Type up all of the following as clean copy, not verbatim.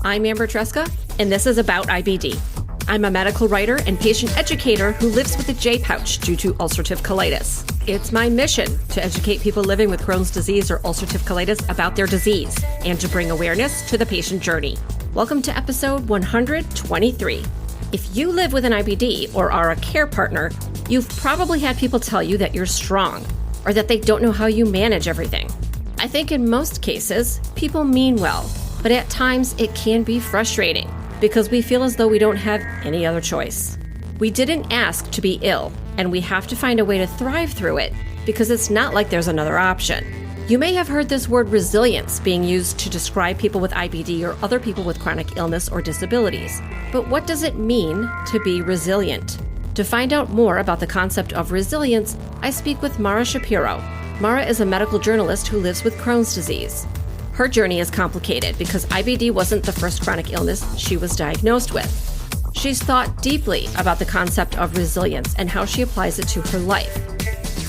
I'm Amber Tresca, and this is About IBD. I'm a medical writer and patient educator who lives with a J-pouch due to ulcerative colitis. It's my mission to educate people living with Crohn's disease or ulcerative colitis about their disease and to bring awareness to the patient journey. Welcome to episode 123. If you live with an IBD or are a care partner, you've probably had people tell you that you're strong or that they don't know how you manage everything. I think in most cases, people mean well, but at times it can be frustrating because we feel as though we don't have any other choice. We didn't ask to be ill, and we have to find a way to thrive through it because it's not like there's another option. You may have heard this word resilience being used to describe people with IBD or other people with chronic illness or disabilities. But what does it mean to be resilient? To find out more about the concept of resilience, I speak with Mara Shapiro. Mara is a medical journalist who lives with Crohn's disease. Her journey is complicated because IBD wasn't the first chronic illness she was diagnosed with. She's thought deeply about the concept of resilience and how she applies it to her life.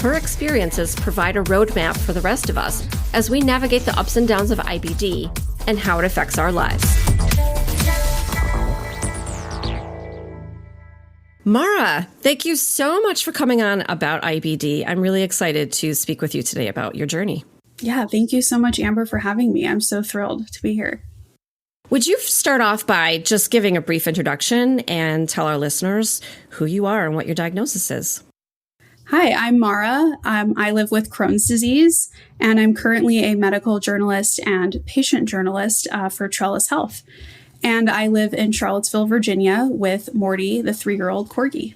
Her experiences provide a roadmap for the rest of us as we navigate the ups and downs of IBD and how it affects our lives. Mara, thank you so much for coming on About IBD. I'm really excited to speak with you today about your journey. Yeah, thank you so much, Amber, for having me. I'm so thrilled to be here. Would you start off by just giving a brief introduction and tell our listeners who you are and what your diagnosis is? Hi, I'm Mara. I live with Crohn's disease, and I'm currently a medical journalist and patient journalist for Trellis Health. And I live in Charlottesville, Virginia with Morty, the 3-year-old corgi.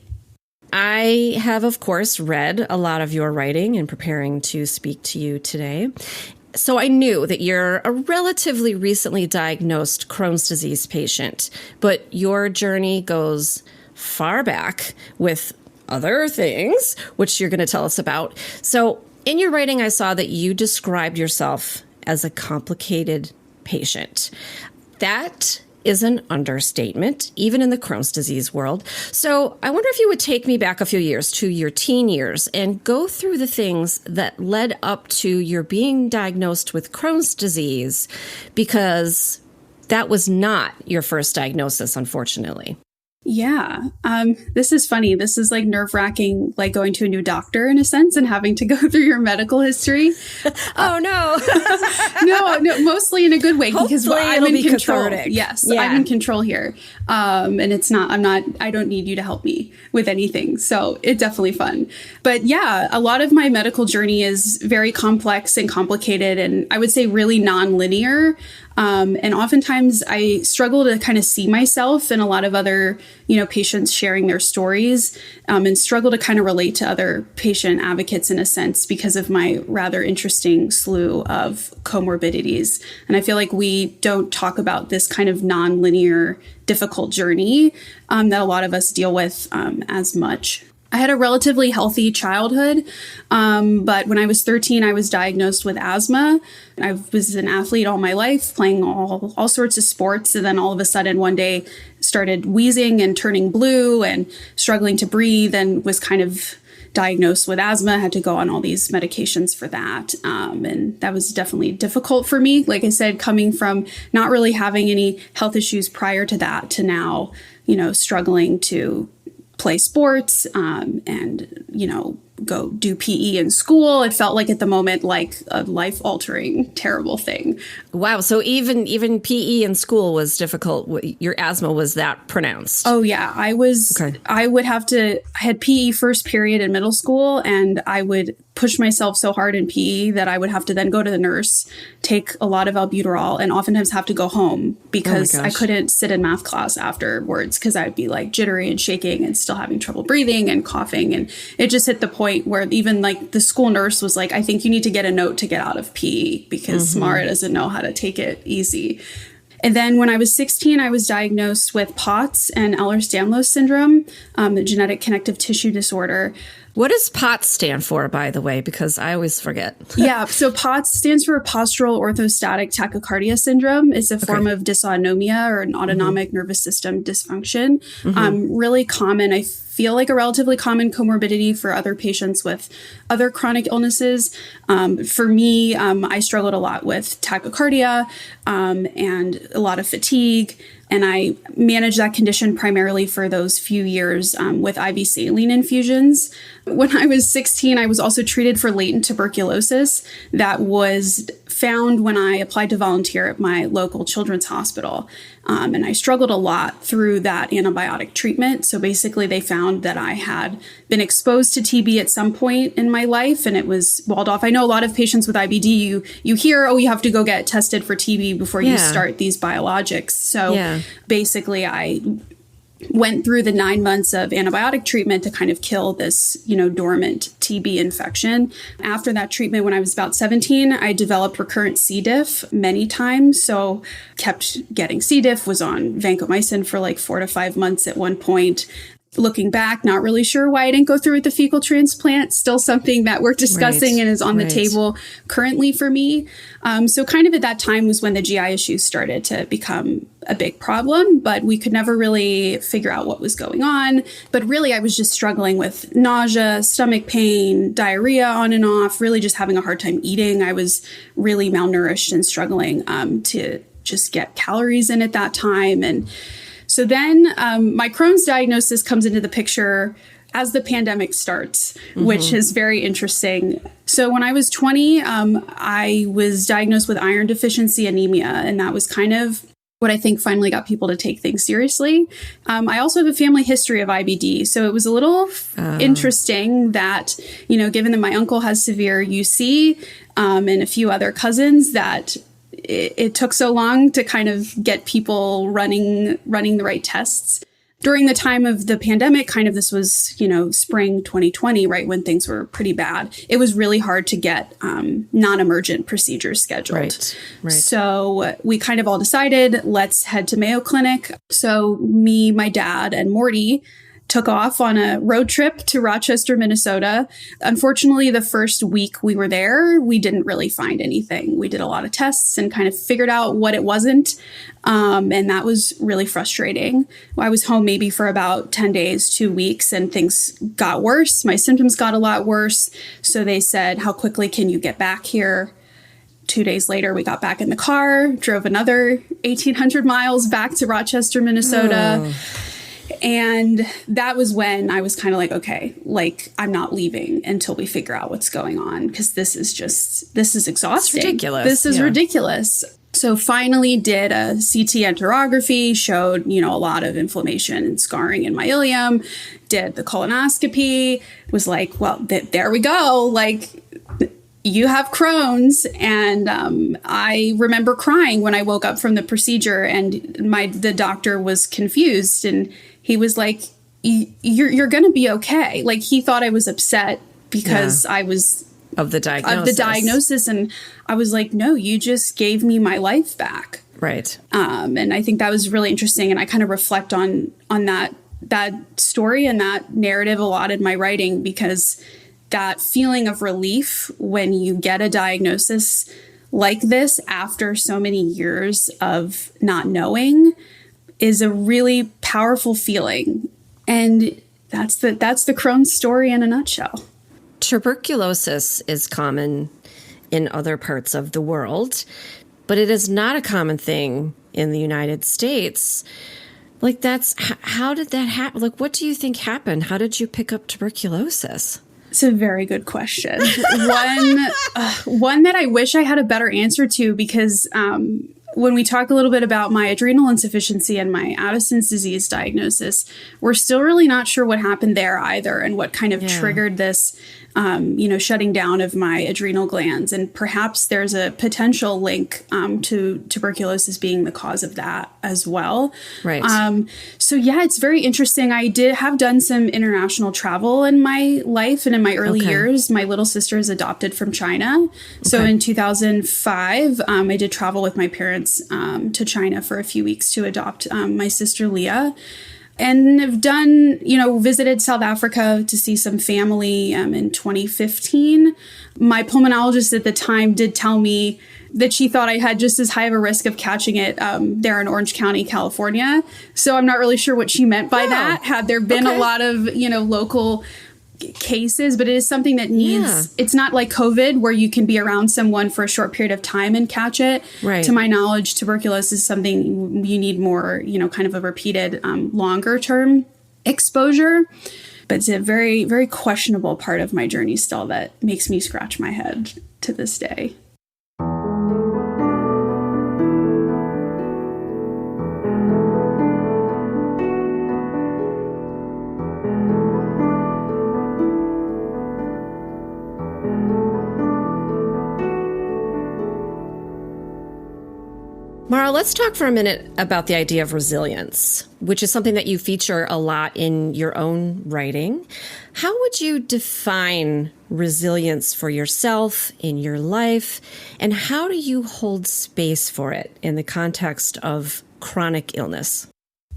I have, of course, read a lot of your writing in preparing to speak to you today. So I knew that you're a relatively recently diagnosed Crohn's disease patient, but your journey goes far back with other things, which you're going to tell us about. So in your writing, I saw that you described yourself as a complicated patient. That is an understatement, even in the Crohn's disease world. So I wonder if you would take me back a few years to your teen years and go through the things that led up to your being diagnosed with Crohn's disease, because that was not your first diagnosis, unfortunately. Yeah, this is funny. This is like nerve-wracking, like going to a new doctor in a sense and having to go through your medical history. Oh, no. No, mostly in a good way because I'm in control. Cathartic. Yes, yeah. I'm in control here. And I don't need you to help me with anything. So it's definitely fun. But yeah, a lot of my medical journey is very complex and complicated, and I would say really non-linear. And oftentimes I struggle to kind of see myself in a lot of other, patients sharing their stories, and struggle to kind of relate to other patient advocates in a sense because of my rather interesting slew of comorbidities. And I feel like we don't talk about this kind of non-linear, difficult journey that a lot of us deal with as much. I had a relatively healthy childhood, but when I was 13, I was diagnosed with asthma. I was an athlete all my life, playing all sorts of sports, and then all of a sudden one day started wheezing and turning blue and struggling to breathe, and was kind of diagnosed with asthma, had to go on all these medications for that. And that was definitely difficult for me. Like I said, coming from not really having any health issues prior to that to now, struggling to play sports, and, go do PE in school. It felt like at the moment, like a life-altering, terrible thing. Wow. So even PE in school was difficult. Your asthma was that pronounced? Oh, yeah. I had PE first period in middle school, and I would push myself so hard in PE that I would have to then go to the nurse, take a lot of albuterol, and oftentimes have to go home because I couldn't sit in math class afterwards because I would be like jittery and shaking and still having trouble breathing and coughing. And it just hit the point where even like the school nurse was like, I think you need to get a note to get out of PE because Mara doesn't know how to take it easy. And then when I was 16, I was diagnosed with POTS and Ehlers-Danlos syndrome, the genetic connective tissue disorder. What does POTS stand for, by the way? Because I always forget. Yeah. So POTS stands for postural orthostatic tachycardia syndrome. It's a form of dysautonomia or an autonomic nervous system dysfunction. Really common. I feel like a relatively common comorbidity for other patients with other chronic illnesses. For me, I struggled a lot with tachycardia and a lot of fatigue. And I managed that condition primarily for those few years with IV saline infusions. When I was 16, I was also treated for latent tuberculosis that was found when I applied to volunteer at my local children's hospital. And I struggled a lot through that antibiotic treatment. So basically, they found that I had been exposed to TB at some point in my life, and it was walled off. I know a lot of patients with IBD, you hear, oh, you have to go get tested for TB before you start these biologics. So basically, I went through the 9 months of antibiotic treatment to kind of kill this, dormant TB infection. After that treatment, when I was about 17, I developed recurrent C. diff many times. So kept getting C. diff, was on vancomycin for like 4 to 5 months at one point. Looking back, not really sure why I didn't go through with the fecal transplant. Still something that we're discussing and is on the table currently for me. So kind of at that time was when the GI issues started to become a big problem, but we could never really figure out what was going on. But really, I was just struggling with nausea, stomach pain, diarrhea on and off, really just having a hard time eating. I was really malnourished and struggling to just get calories in at that time. And so then my Crohn's diagnosis comes into the picture as the pandemic starts, which is very interesting. So when I was 20, I was diagnosed with iron deficiency anemia, and that was kind of what I think finally got people to take things seriously. I also have a family history of IBD, so it was a little interesting that, given that my uncle has severe UC and a few other cousins, that it took so long to kind of get people running the right tests. During the time of the pandemic, kind of this was, spring 2020, right, when things were pretty bad. It was really hard to get non-emergent procedures scheduled. Right. So we kind of all decided, let's head to Mayo Clinic. So me, my dad, and Morty took off on a road trip to Rochester, Minnesota. Unfortunately, the first week we were there, we didn't really find anything. We did a lot of tests and kind of figured out what it wasn't. And that was really frustrating. I was home maybe for about 10 days, 2 weeks, and things got worse. My symptoms got a lot worse. So they said, how quickly can you get back here? 2 days later, we got back in the car, drove another 1,800 miles back to Rochester, Minnesota. And that was when I was kind of like, okay, I'm not leaving until we figure out what's going on, because this is exhausting. It's ridiculous. This is ridiculous. So finally did a CT enterography, showed, a lot of inflammation and scarring in my ileum, did the colonoscopy, was like, well, there we go. You have Crohn's. And I remember crying when I woke up from the procedure, and the doctor was confused, and he was like, you're going to be okay. He thought I was upset because I was of the diagnosis. And I was like, no, you just gave me my life back. Right. And I think that was really interesting. And I kind of reflect on that story and that narrative a lot in my writing, because that feeling of relief when you get a diagnosis like this after so many years of not knowing is a really powerful feeling. And that's the Crohn's story in a nutshell. Tuberculosis is common in other parts of the world, but it is not a common thing in the United States. How did that happen? What do you think happened? How did you pick up tuberculosis? It's a very good question. One that I wish I had a better answer to, because when we talk a little bit about my adrenal insufficiency and my Addison's disease diagnosis, we're still really not sure what happened there either, and what kind of triggered this, shutting down of my adrenal glands. And perhaps there's a potential link to tuberculosis being the cause of that as well. Right. So it's very interesting. I have done some international travel in my life and in my early years. My little sister is adopted from China. So in 2005, I did travel with my parents to China for a few weeks to adopt my sister Leah. And have done, visited South Africa to see some family in 2015. My pulmonologist at the time did tell me that she thought I had just as high of a risk of catching it there in Orange County, California. So I'm not really sure what she meant by that. Had there been a lot of, local cases, but it is something that needs, it's not like COVID where you can be around someone for a short period of time and catch it. Right. To my knowledge, tuberculosis is something you need more, kind of a repeated longer term exposure. But it's a very, very questionable part of my journey still that makes me scratch my head to this day. Mara, let's talk for a minute about the idea of resilience, which is something that you feature a lot in your own writing. How would you define resilience for yourself in your life, and how do you hold space for it in the context of chronic illness?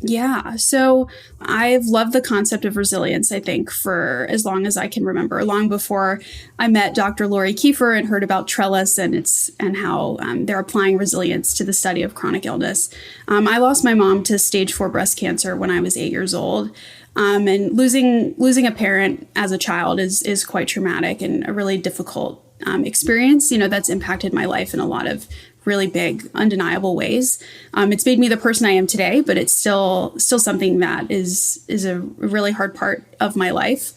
Yeah. So I've loved the concept of resilience, I think, for as long as I can remember, long before I met Dr. Lori Kiefer and heard about Trellis and how they're applying resilience to the study of chronic illness. I lost my mom to stage 4 breast cancer when I was 8 years old. And losing a parent as a child is quite traumatic and a really difficult experience, that's impacted my life in a lot of really big, undeniable ways. It's made me the person I am today, but it's still something that is a really hard part of my life.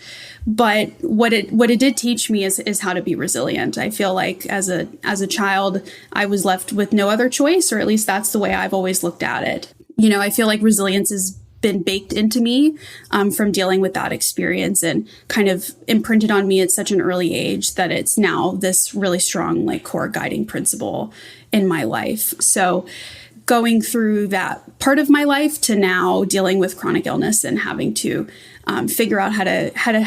But what it did teach me is how to be resilient. I feel like as a child, I was left with no other choice, or at least that's the way I've always looked at it. I feel like resilience has been baked into me from dealing with that experience and kind of imprinted on me at such an early age that it's now this really strong, core guiding principle in my life. So going through that part of my life to now dealing with chronic illness and having to figure out how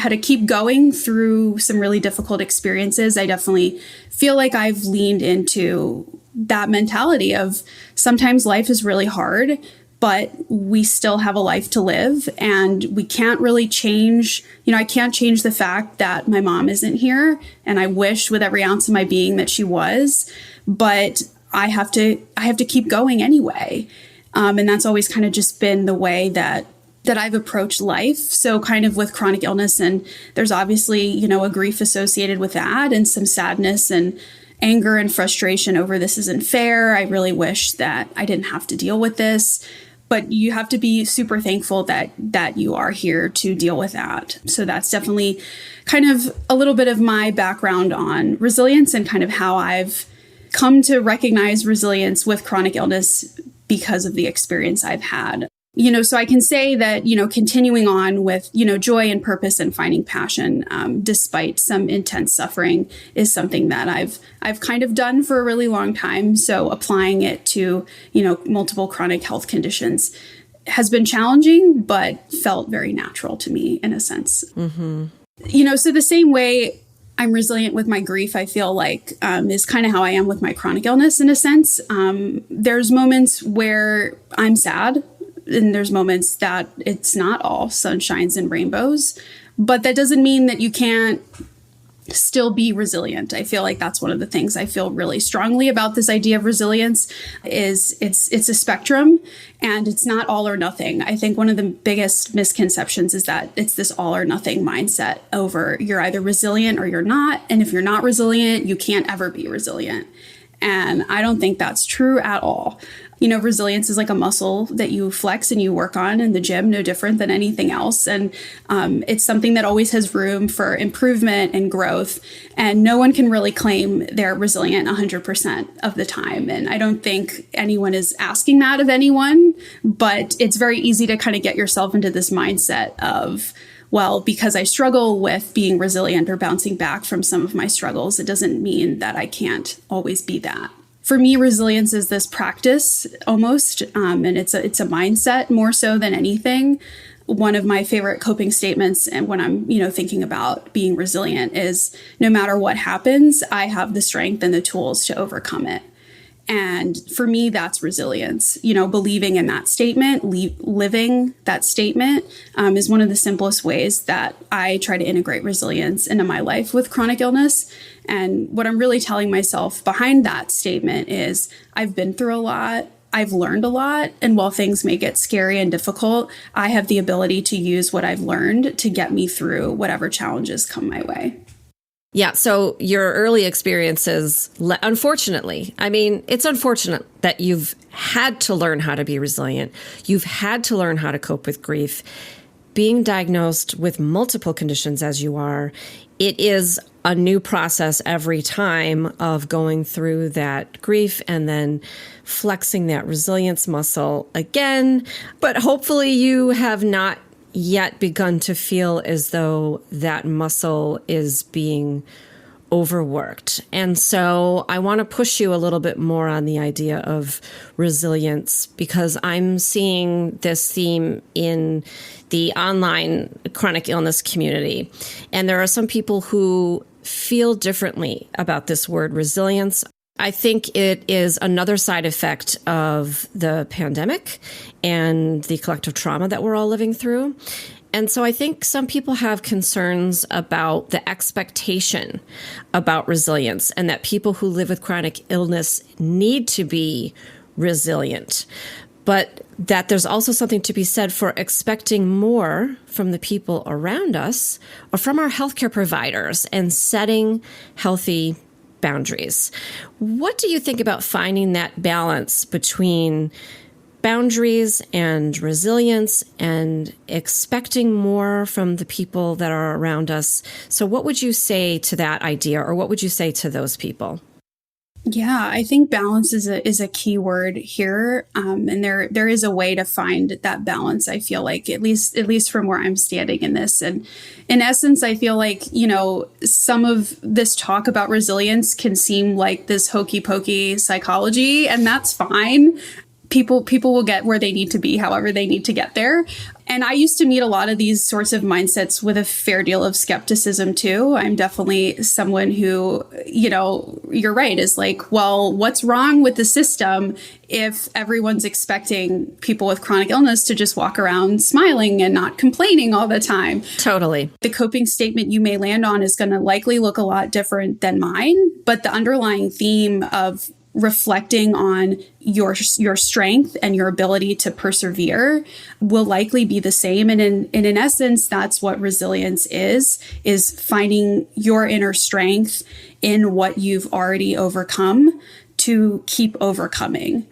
to keep going through some really difficult experiences, I definitely feel like I've leaned into that mentality of sometimes life is really hard, but we still have a life to live, and we can't really change, I can't change the fact that my mom isn't here, and I wish with every ounce of my being that she was, but I have to keep going anyway. And that's always kind of just been the way that I've approached life. So kind of with chronic illness, and there's obviously, a grief associated with that and some sadness and anger and frustration over this isn't fair. I really wish that I didn't have to deal with this. But you have to be super thankful that you are here to deal with that. So that's definitely kind of a little bit of my background on resilience and kind of how I've come to recognize resilience with chronic illness because of the experience I've had. So I can say that, continuing on with, joy and purpose and finding passion, despite some intense suffering, is something that I've kind of done for a really long time. So applying it to, multiple chronic health conditions has been challenging, but felt very natural to me in a sense. Mm-hmm. So the same way I'm resilient with my grief, I feel like, is kind of how I am with my chronic illness in a sense. There's moments where I'm sad, and there's moments that it's not all sunshines and rainbows, but that doesn't mean that you can't still be resilient. I feel like that's one of the things I feel really strongly about this idea of resilience is it's a spectrum, and it's not all or nothing. I think one of the biggest misconceptions is that it's this all or nothing mindset over you're either resilient or you're not. And if you're not resilient, you can't ever be resilient. And I don't think that's true at all. Resilience is like a muscle that you flex and you work on in the gym, no different than anything else. And it's something that always has room for improvement and growth. And no one can really claim they're resilient 100% of the time. And I don't think anyone is asking that of anyone, but it's very easy to kind of get yourself into this mindset of, well, because I struggle with being resilient or bouncing back from some of my struggles, it doesn't mean that I can't always be that. For me, resilience is this practice almost, and it's a mindset more so than anything. One of my favorite coping statements, and when I'm thinking about being resilient, is no matter what happens, I have the strength and the tools to overcome it. And for me, that's resilience. Believing in that statement, living that statement is one of the simplest ways that I try to integrate resilience into my life with chronic illness. And what I'm really telling myself behind that statement is I've been through a lot. I've learned a lot. And while things may get scary and difficult, I have the ability to use what I've learned to get me through whatever challenges come my way. Yeah. So your early experiences, unfortunately, it's unfortunate that you've had to learn how to be resilient. You've had to learn how to cope with grief. Being diagnosed with multiple conditions as you are, it is a new process every time of going through that grief and then flexing that resilience muscle again. But hopefully you have not yet begun to feel as though that muscle is being overworked. And so I want to push you a little bit more on the idea of resilience, because I'm seeing this theme in the online chronic illness community. And there are some people who feel differently about this word resilience. I think it is another side effect of the pandemic and the collective trauma that we're all living through. And so I think some people have concerns about the expectation about resilience and that people who live with chronic illness need to be resilient. But that there's also something to be said for expecting more from the people around us or from our healthcare providers and setting healthy boundaries. What do you think about finding that balance between boundaries and resilience and expecting more from the people that are around us? So what would you say to that idea, or what would you say to those people? Yeah, I think balance is a key word here. And there is a way to find that balance, I feel like, at least from where I'm standing in this. And in essence, I feel like, some of this talk about resilience can seem like this hokey pokey psychology, and that's fine. People will get where they need to be, however they need to get there. And I used to meet a lot of these sorts of mindsets with a fair deal of skepticism too. I'm definitely someone who, you're right, is like, well, what's wrong with the system if everyone's expecting people with chronic illness to just walk around smiling and not complaining all the time? Totally. The coping statement you may land on is going to likely look a lot different than mine, but the underlying theme of reflecting on your strength and your ability to persevere will likely be the same. And in essence, that's what resilience is finding your inner strength in what you've already overcome to keep overcoming.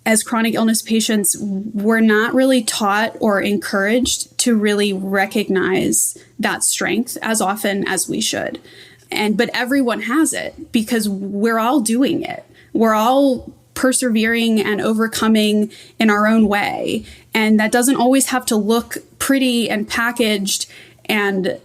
As chronic illness patients, we're not really taught or encouraged to really recognize that strength as often as we should. But everyone has it because we're all doing it. We're all persevering and overcoming in our own way. And that doesn't always have to look pretty and packaged and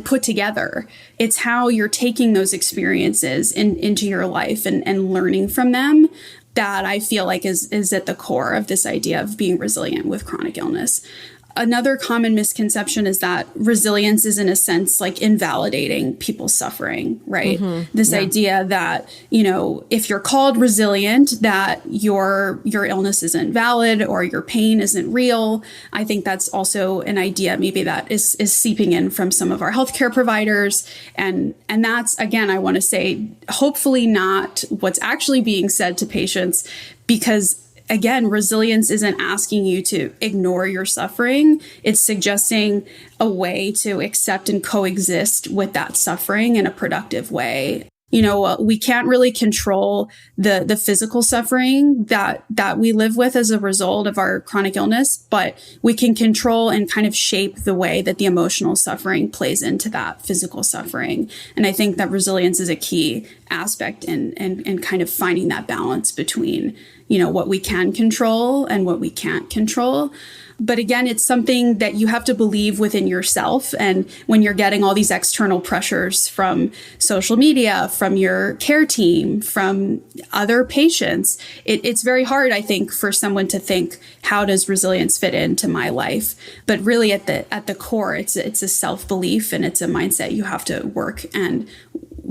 put together. It's how you're taking those experiences into your life and learning from them that I feel like is at the core of this idea of being resilient with chronic illness. Another common misconception is that resilience is, in a sense, like invalidating people's suffering, right? Mm-hmm. This idea that, if you're called resilient, that your illness isn't valid or your pain isn't real. I think that's also an idea maybe that is seeping in from some of our healthcare providers. And that's, again, I want to say, hopefully not what's actually being said to patients, because again, resilience isn't asking you to ignore your suffering. It's suggesting a way to accept and coexist with that suffering in a productive way. We can't really control the physical suffering that we live with as a result of our chronic illness, but we can control and kind of shape the way that the emotional suffering plays into that physical suffering. And I think that resilience is a key aspect in kind of finding that balance between what we can control and what we can't control. But again, it's something that you have to believe within yourself. And when you're getting all these external pressures from social media, from your care team, from other patients, it's very hard, I think, for someone to think, how does resilience fit into my life? But really at the core, it's a self-belief and it's a mindset you have to work and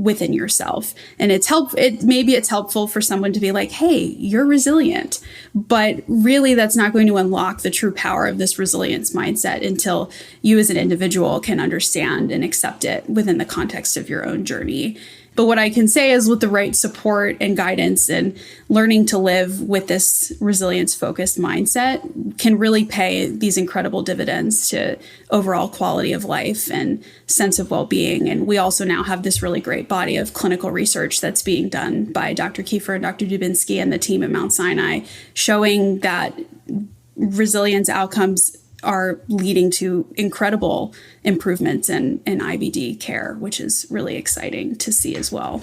within yourself. And maybe it's helpful for someone to be like, hey, you're resilient, but really that's not going to unlock the true power of this resilience mindset until you as an individual can understand and accept it within the context of your own journey. But what I can say is with the right support and guidance and learning to live with this resilience-focused mindset can really pay these incredible dividends to overall quality of life and sense of well-being. And we also now have this really great body of clinical research that's being done by Dr. Kiefer and Dr. Dubinsky and the team at Mount Sinai, showing that resilience outcomes are leading to incredible improvements in IBD care, which is really exciting to see as well.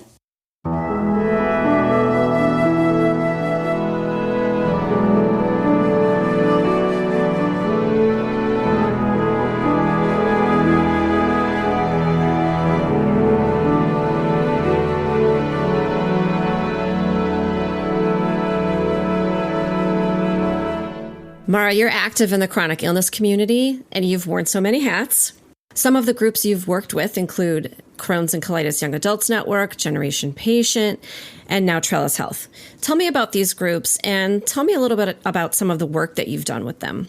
Mara, you're active in the chronic illness community, and you've worn so many hats. Some of the groups you've worked with include Crohn's and Colitis Young Adults Network, Generation Patient, and now Trellis Health. Tell me about these groups, and tell me a little bit about some of the work that you've done with them.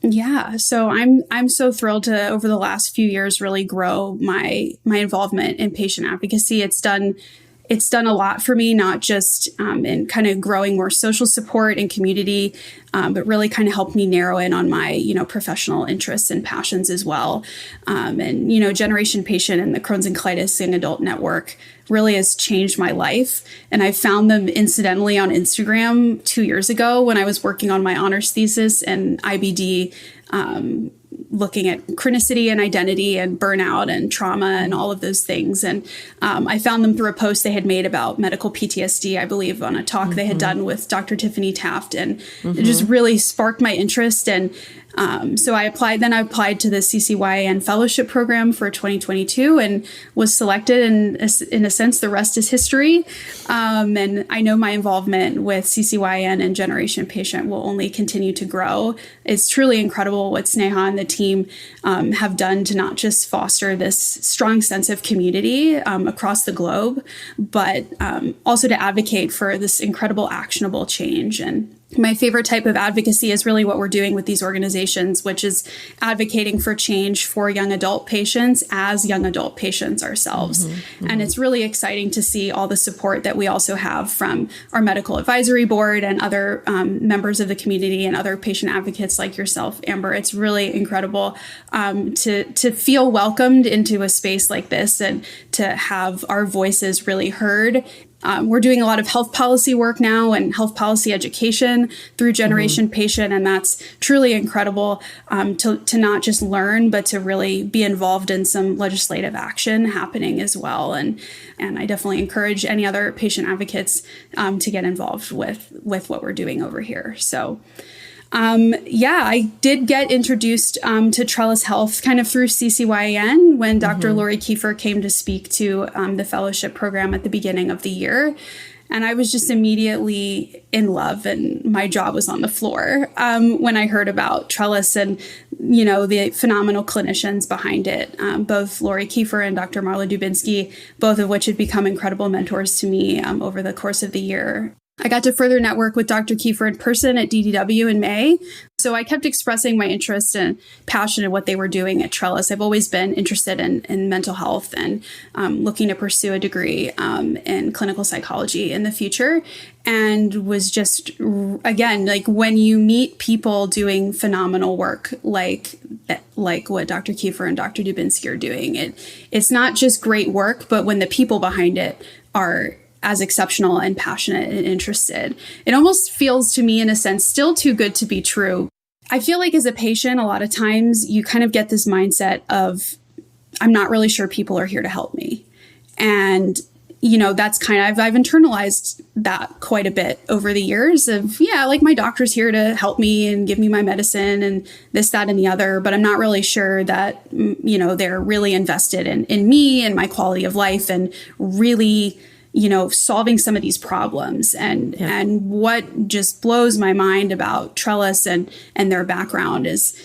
Yeah, so I'm so thrilled to, over the last few years, really grow my involvement in patient advocacy. It's done a lot for me, not just in kind of growing more social support and community, but really kind of helped me narrow in on my, professional interests and passions as well. And Generation Patient and the Crohn's and Colitis Young Adult Network really has changed my life. And I found them incidentally on Instagram 2 years ago when I was working on my honors thesis and IBD, looking at chronicity and identity and burnout and trauma and all of those things. And I found them through a post they had made about medical PTSD, I believe, on a talk they had done with Dr. Tiffany Taft. And it just really sparked my interest. And so I applied to the CCYN fellowship program for 2022 and was selected. And in a sense, the rest is history. And I know my involvement with CCYN and Generation Patient will only continue to grow. It's truly incredible what Sneha and the team have done to not just foster this strong sense of community across the globe, but also to advocate for this incredible actionable change. And my favorite type of advocacy is really what we're doing with these organizations, which is advocating for change for young adult patients as young adult patients ourselves. And it's really exciting to see all the support that we also have from our medical advisory board and other members of the community and other patient advocates like yourself, Amber. It's really incredible to feel welcomed into a space like this and to have our voices really heard. We're doing a lot of health policy work now and health policy education through Generation Patient. And that's truly incredible to not just learn, but to really be involved in some legislative action happening as well. And I definitely encourage any other patient advocates to get involved with what we're doing over here. So I did get introduced to Trellis Health kind of through CCYN when Dr. Lori Kiefer came to speak to the fellowship program at the beginning of the year. And I was just immediately in love and my jaw was on the floor when I heard about Trellis and, the phenomenal clinicians behind it, both Lori Kiefer and Dr. Marla Dubinsky, both of which had become incredible mentors to me over the course of the year. I got to further network with Dr. Kiefer in person at DDW in May. So I kept expressing my interest and passion in what they were doing at Trellis. I've always been interested in mental health and looking to pursue a degree in clinical psychology in the future. And was just, again, like when you meet people doing phenomenal work like what Dr. Kiefer and Dr. Dubinsky are doing, it's not just great work, but when the people behind it are as exceptional and passionate and interested. It almost feels to me, in a sense, still too good to be true. I feel like as a patient, a lot of times you kind of get this mindset of, I'm not really sure people are here to help me. And, that's kind of, I've internalized that quite a bit over the years of, like my doctor's here to help me and give me my medicine and this, that, and the other. But I'm not really sure that, they're really invested in me and my quality of life and really solving some of these problems. And what just blows my mind about Trellis and their background is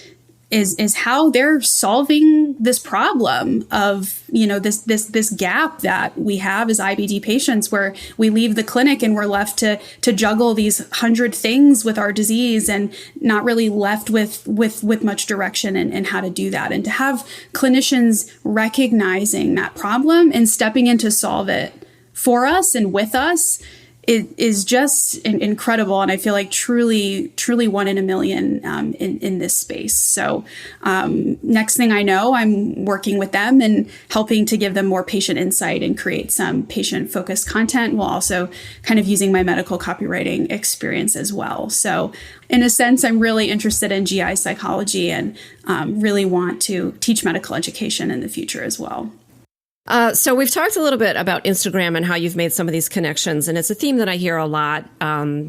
is how they're solving this problem of, this gap that we have as IBD patients, where we leave the clinic and we're left to juggle these 100 things with our disease and not really left with much direction and how to do that. And to have clinicians recognizing that problem and stepping in to solve it for us and with us, it is just incredible. And I feel like truly, truly one in a million in this space. So next thing I know, I'm working with them and helping to give them more patient insight and create some patient focused content, while also kind of using my medical copywriting experience as well. So in a sense, I'm really interested in GI psychology and really want to teach medical education in the future as well. So we've talked a little bit about Instagram and how you've made some of these connections, and it's a theme that I hear a lot.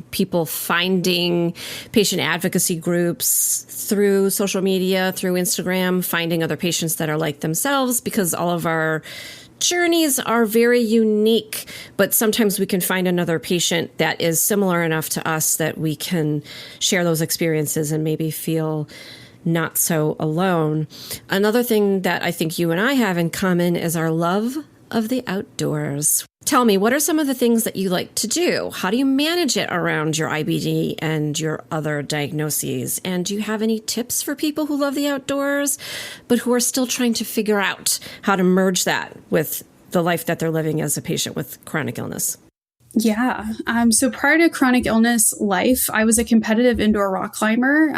People finding patient advocacy groups through social media, through Instagram, finding other patients that are like themselves, because all of our journeys are very unique, but sometimes we can find another patient that is similar enough to us that we can share those experiences and maybe feel not so alone. Another thing that I think you and I have in common is our love of the outdoors. Tell me, what are some of the things that you like to do? How do you manage it around your IBD and your other diagnoses? And do you have any tips for people who love the outdoors, but who are still trying to figure out how to merge that with the life that they're living as a patient with chronic illness? Yeah. So prior to chronic illness life, I was a competitive indoor rock climber.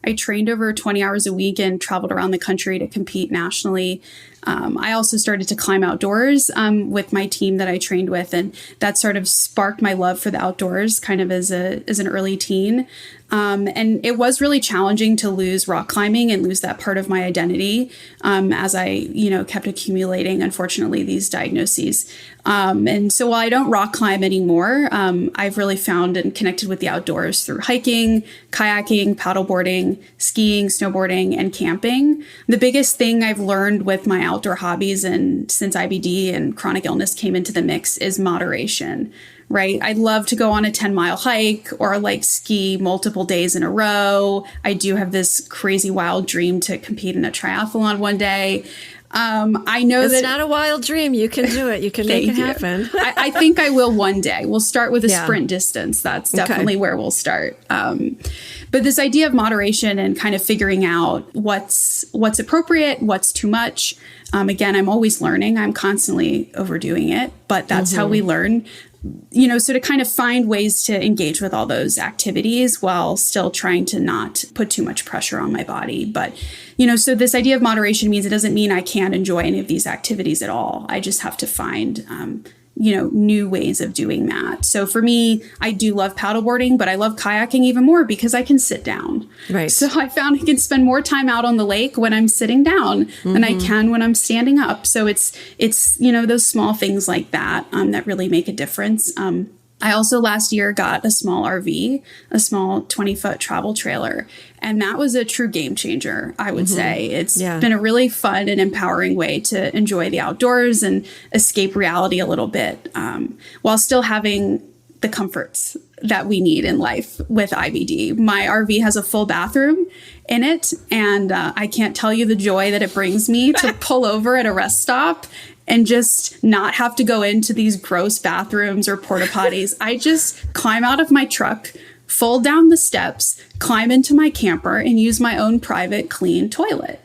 I trained over 20 hours a week and traveled around the country to compete nationally. I also started to climb outdoors with my team that I trained with, and that sort of sparked my love for the outdoors kind of as an early teen. And it was really challenging to lose rock climbing and lose that part of my identity as I, kept accumulating, unfortunately, these diagnoses. And so while I don't rock climb anymore, I've really found and connected with the outdoors through hiking, kayaking, paddleboarding, skiing, snowboarding, and camping. The biggest thing I've learned with my outdoor hobbies, and since IBD and chronic illness came into the mix, is moderation. Right? I'd love to go on a 10-mile hike or ski multiple days in a row. I do have this crazy wild dream to compete in a triathlon one day. I know it's not a wild dream. You can do it. You can make it happen. I think I will one day. We'll start with a sprint distance. That's definitely where we'll start. But this idea of moderation and kind of figuring out what's appropriate, what's too much. Again, I'm always learning. I'm constantly overdoing it, but that's how we learn. So to kind of find ways to engage with all those activities while still trying to not put too much pressure on my body. But, so this idea of moderation means it doesn't mean I can't enjoy any of these activities at all. I just have to find, new ways of doing that. So for me, I do love paddleboarding, but I love kayaking even more because I can sit down. Right. So I found I can spend more time out on the lake when I'm sitting down than I can when I'm standing up. So it's those small things like that that really make a difference. I also last year got a small RV, a small 20-foot travel trailer, and that was a true game changer, I would say. It's been a really fun and empowering way to enjoy the outdoors and escape reality a little bit while still having the comforts that we need in life with IBD. My RV has a full bathroom in it, and I can't tell you the joy that it brings me to pull over at a rest stop and just not have to go into these gross bathrooms or porta potties. I just climb out of my truck, fold down the steps, climb into my camper, and use my own private clean toilet.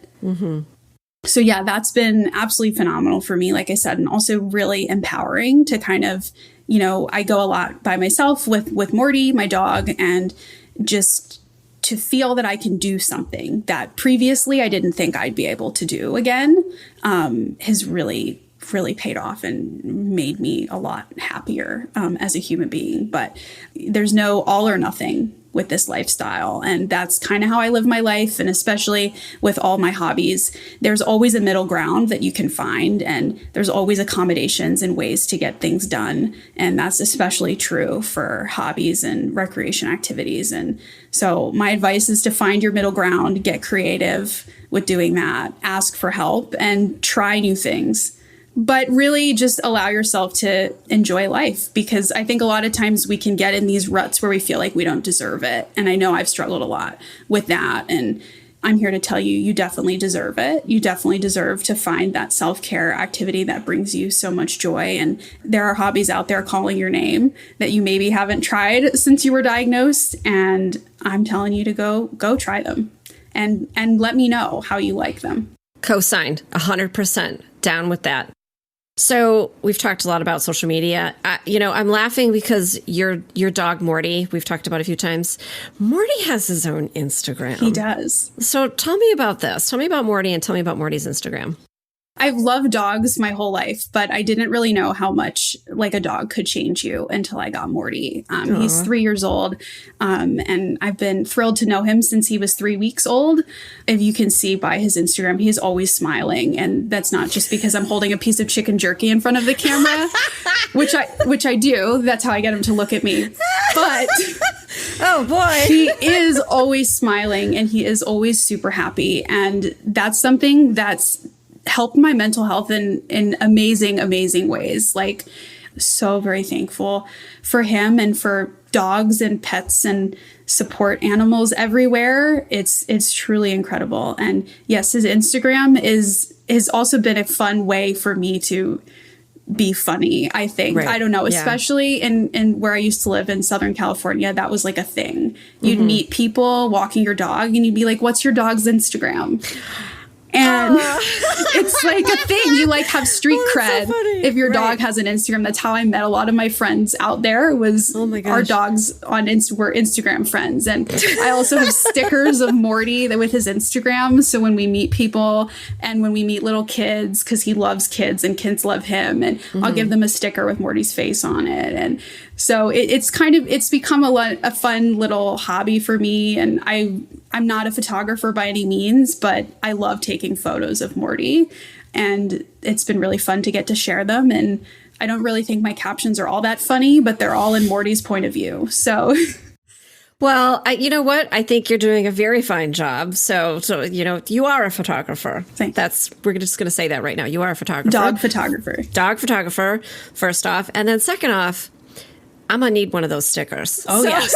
So yeah, that's been absolutely phenomenal for me, like I said, and also really empowering to kind of, I go a lot by myself with Morty, my dog, and just to feel that I can do something that previously I didn't think I'd be able to do again has really paid off and made me a lot happier as a human being. But there's no all or nothing with this lifestyle. And that's kind of how I live my life. And especially with all my hobbies, there's always a middle ground that you can find. And there's always accommodations and ways to get things done. And that's especially true for hobbies and recreation activities. And so my advice is to find your middle ground, get creative with doing that, ask for help, and try new things. But really just allow yourself to enjoy life, because I think a lot of times we can get in these ruts where we feel like we don't deserve it. And I know I've struggled a lot with that. And, I'm here to tell you, you definitely deserve it. You definitely deserve to find that self-care activity that brings you so much joy. And there are hobbies out there calling your name that you maybe haven't tried since you were diagnosed. And I'm telling you to go try them and let me know how you like them. Co-signed, 100% down with that. So we've talked a lot about social media. I'm laughing because your dog, Morty, we've talked about a few times. Morty has his own Instagram. He does. So tell me about this. Tell me about Morty and tell me about Morty's Instagram. I've loved dogs my whole life, but I didn't really know how much like a dog could change you until I got Morty. He's 3 years old, and I've been thrilled to know him since he was 3 weeks old. If you can see by his Instagram, he's always smiling, and that's not just because I'm holding a piece of chicken jerky in front of the camera, which I do. That's how I get him to look at me. But oh boy, he is always smiling, and he is always super happy, and that's something that's helped my mental health in amazing ways. Like, so very thankful for him and for dogs and pets and support animals everywhere. It's truly incredible. And yes, his Instagram has also been a fun way for me to be funny, I think. Right. I don't know, especially in where I used to live in Southern California, that was like a thing. You'd meet people walking your dog and you'd be like, what's your dog's Instagram? And it's like a thing. You like have street cred so if your dog has an Instagram. That's how I met a lot of my friends out there. Was our dogs were Instagram friends. And I also have stickers of Morty with his Instagram. So when we meet people and when we meet little kids, because he loves kids and kids love him, and I'll give them a sticker with Morty's face on it. And so it's become a fun little hobby for me. And I'm not a photographer by any means, but I love taking photos of Morty, and it's been really fun to get to share them. And I don't really think my captions are all that funny, but they're all in Morty's point of view. So, well, you know what? I think you're doing a very fine job. So you are a photographer. We're just going to say that right now. You are a photographer. Dog photographer. Dog photographer, first off. And then second off, I'm going to need one of those stickers. Oh, yes.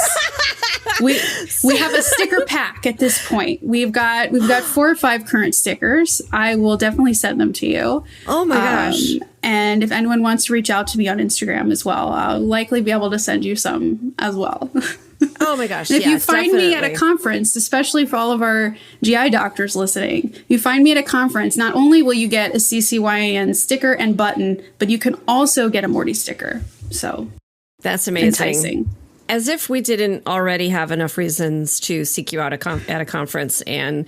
We have a sticker pack at this point. We've got 4 or 5 current stickers. I will definitely send them to you. Oh my gosh. And if anyone wants to reach out to me on Instagram as well, I'll likely be able to send you some as well. Oh my gosh. If you find me at a conference, especially for all of our GI doctors listening, if you find me at a conference, not only will you get a CCYAN sticker and button, but you can also get a Morty sticker. So that's amazing. Enticing. As if we didn't already have enough reasons to seek you out at a conference and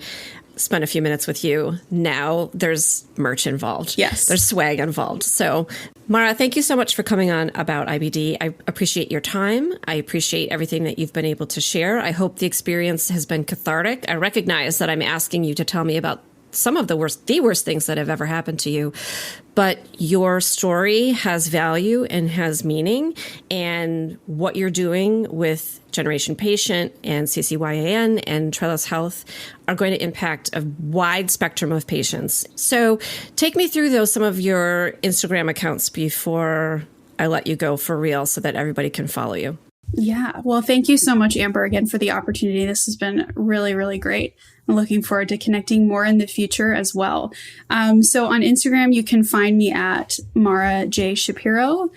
spend a few minutes with you. Now there's merch involved. Yes. There's swag involved. So, Mara, thank you so much for coming on about IBD. I appreciate your time. I appreciate everything that you've been able to share. I hope the experience has been cathartic. I recognize that I'm asking you to tell me about some of the worst things that have ever happened to you. But your story has value and has meaning. And what you're doing with Generation Patient and CCYAN and Trellis Health are going to impact a wide spectrum of patients. So take me through, some of your Instagram accounts before I let you go for real so that everybody can follow you. Yeah. Well, thank you so much, Amber, again, for the opportunity. This has been really, really great. I'm looking forward to connecting more in the future as well. So on Instagram, you can find me at Mara J. Shapiro.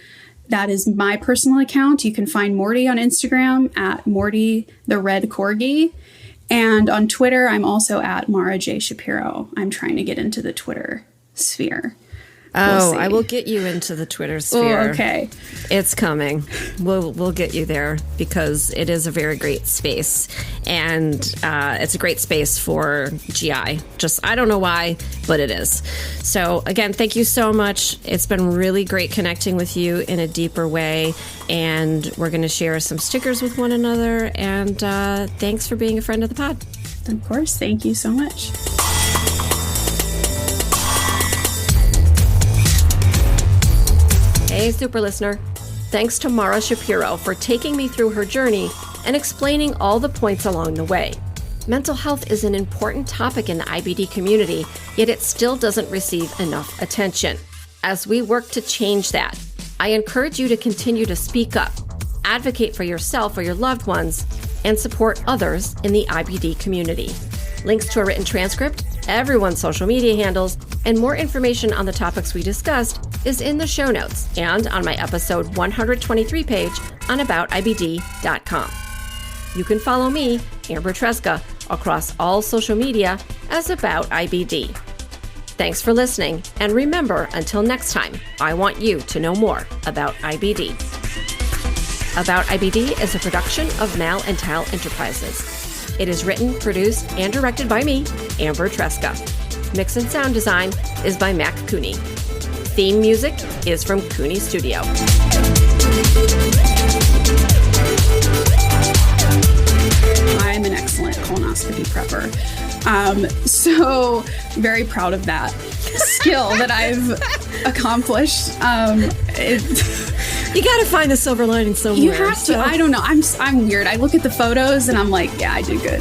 That is my personal account. You can find Morty on Instagram at Morty the Red Corgi. And on Twitter, I'm also at Mara J. Shapiro. I'm trying to get into the Twitter sphere. Oh, I will get you into the Twitter sphere. Oh, okay. It's coming. We'll get you there because it is a very great space. And it's a great space for GI. I don't know why, but it is. So again, thank you so much. It's been really great connecting with you in a deeper way. And we're going to share some stickers with one another. And thanks for being a friend of the pod. Of course. Thank you so much. Hey, super listener. Thanks to Mara Shapiro for taking me through her journey and explaining all the points along the way. Mental health is an important topic in the IBD community, yet it still doesn't receive enough attention. As we work to change that, I encourage you to continue to speak up, advocate for yourself or your loved ones, and support others in the IBD community. Links to a written transcript, everyone's social media handles, and more information on the topics we discussed is in the show notes and on my episode 123 page on aboutibd.com. You can follow me, Amber Tresca, across all social media as About IBD. Thanks for listening, and remember, until next time, I want you to know more about IBD. About IBD is a production of Mal and Tal Enterprises. It is written, produced, and directed by me, Amber Tresca. Mix and sound design is by Mac Cooney. Theme music is from Cooney Studio. I'm an excellent colonoscopy prepper. So very proud of that skill that I've accomplished. You got to find the silver lining somewhere. You have to. I don't know. I'm weird. I look at the photos and I'm like, yeah, I did good.